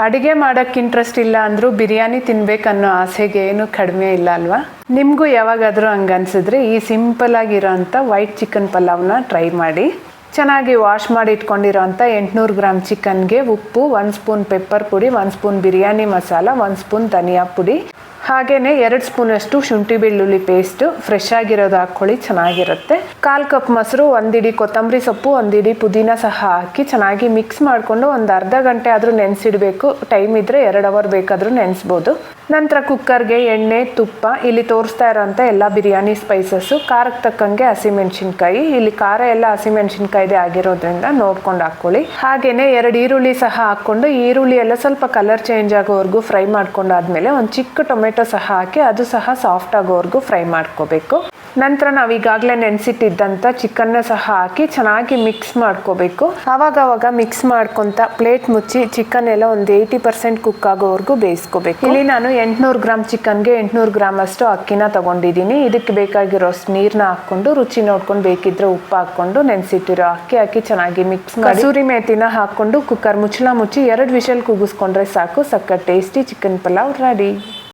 ಅಡುಗೆ ಮಾಡೋಕ್ಕೆ ಇಂಟ್ರೆಸ್ಟ್ ಇಲ್ಲ ಅಂದರೂ ಬಿರಿಯಾನಿ ತಿನ್ಬೇಕನ್ನೋ ಆಸೆಗೆ ಏನು ಕಡಿಮೆ ಇಲ್ಲ ಅಲ್ವಾ? ನಿಮಗೂ ಯಾವಾಗಾದರೂ ಹಂಗೆ ಅನಿಸಿದ್ರೆ ಈ ಸಿಂಪಲ್ ಆಗಿರೋಂಥ ವೈಟ್ ಚಿಕನ್ ಪಲಾವ್ನ ಟ್ರೈ ಮಾಡಿ. ಚೆನ್ನಾಗಿ ವಾಶ್ ಮಾಡಿ ಇಟ್ಕೊಂಡಿರೋಂಥ 800 ಗ್ರಾಮ್ ಚಿಕನ್ಗೆ ಉಪ್ಪು, 1 ಸ್ಪೂನ್ ಪೆಪ್ಪರ್ ಪುಡಿ, 1 ಸ್ಪೂನ್ ಬಿರಿಯಾನಿ ಮಸಾಲ, 1 ಸ್ಪೂನ್ ಧನಿಯಾ ಪುಡಿ, ಹಾಗೆಯೇ 2 ಸ್ಪೂನಷ್ಟು ಶುಂಠಿ ಬೆಳ್ಳುಳ್ಳಿ ಪೇಸ್ಟು ಫ್ರೆಶ್ ಆಗಿರೋದು ಹಾಕ್ಕೊಳ್ಳಿ, ಚೆನ್ನಾಗಿರುತ್ತೆ. 1/4 ಕಪ್ ಮೊಸರು, 1 ಇಡಿ ಕೊತ್ತಂಬರಿ ಸೊಪ್ಪು, 1 ಇಡಿ ಪುದೀನ ಸಹ ಹಾಕಿ ಚೆನ್ನಾಗಿ ಮಿಕ್ಸ್ ಮಾಡಿಕೊಂಡು ಒಂದು ಅರ್ಧ ಗಂಟೆ ಆದರೂ ನೆನೆಸಿಡಬೇಕು. ಟೈಮ್ ಇದ್ದರೆ 2 ಅವರ್ ಬೇಕಾದರೂ ನೆನೆಸ್ಬೋದು. ನಂತರ ಕುಕ್ಕರ್ಗೆ ಎಣ್ಣೆ, ತುಪ್ಪ, ಇಲ್ಲಿ ತೋರಿಸ್ತಾ ಇರೋಂಥ ಎಲ್ಲ ಬಿರಿಯಾನಿ ಸ್ಪೈಸಸ್ಸು, ಖಾರಕ್ಕೆ ತಕ್ಕಂಗೆ ಹಸಿಮೆಣಸಿನ್ಕಾಯಿ, ಇಲ್ಲಿ ಖಾರ ಎಲ್ಲ ಹಸಿಮೆಣಸಿನ್ಕಾಯಿದೆ ಆಗಿರೋದ್ರಿಂದ ನೋಡ್ಕೊಂಡು ಹಾಕ್ಕೊಳ್ಳಿ. ಹಾಗೆಯೇ 2 ಈರುಳ್ಳಿ ಸಹ ಹಾಕ್ಕೊಂಡು ಈರುಳ್ಳಿ ಎಲ್ಲ ಸ್ವಲ್ಪ ಕಲರ್ ಚೇಂಜ್ ಆಗೋವರೆಗೂ ಫ್ರೈ ಮಾಡ್ಕೊಂಡಾದ್ಮೇಲೆ ಒಂದು ಚಿಕ್ಕ ಟೊಮೆಟೊ ಸಹ ಹಾಕಿ ಅದು ಸಹ ಸಾಫ್ಟ್ ಆಗೋವರೆಗೂ ಫ್ರೈ ಮಾಡ್ಕೋಬೇಕು. ನಂತರ ನಾವು ಈಗಾಗಲೇ ನೆನೆಸಿಟ್ಟಿದ್ದಂಥ ಚಿಕನ್ನ ಸಹ ಹಾಕಿ ಚೆನ್ನಾಗಿ ಮಿಕ್ಸ್ ಮಾಡ್ಕೋಬೇಕು. ಆವಾಗ ಮಿಕ್ಸ್ ಮಾಡ್ಕೊತ ಪ್ಲೇಟ್ ಮುಚ್ಚಿ ಚಿಕನ್ ಎಲ್ಲ ಒಂದು 80% ಕುಕ್ ಆಗೋವರೆಗೂ ಬೇಯಿಸ್ಕೋಬೇಕು. ಇಲ್ಲಿ ನಾನು 800 ಗ್ರಾಮ್ ಚಿಕನ್ಗೆ 800 ಗ್ರಾಮ್ ಅಷ್ಟು ಅಕ್ಕಿನ ತಗೊಂಡಿದ್ದೀನಿ. ಇದಕ್ಕೆ ಬೇಕಾಗಿರೋಷ್ಟು ನೀರನ್ನ ಹಾಕ್ಕೊಂಡು ರುಚಿ ನೋಡ್ಕೊಂಡು ಬೇಕಿದ್ರೆ ಉಪ್ಪು ಹಾಕ್ಕೊಂಡು ನೆನೆಸಿಟ್ಟಿರೋ ಅಕ್ಕಿ ಹಾಕಿ ಚೆನ್ನಾಗಿ ಮಿಕ್ಸ್ ಮಾಡಿ ಕಸೂರಿ ಮೇಥಿನ ಹಾಕ್ಕೊಂಡು ಕುಕ್ಕರ್ ಮುಚ್ಚಳ ಮುಚ್ಚಿ 2 ವಿಷಲ್ ಕೂಗಿಸ್ಕೊಂಡ್ರೆ ಸಾಕು. ಸಕ್ಕ ಟೇಸ್ಟಿ ಚಿಕನ್ ಪಲಾವ್ ರೆಡಿ.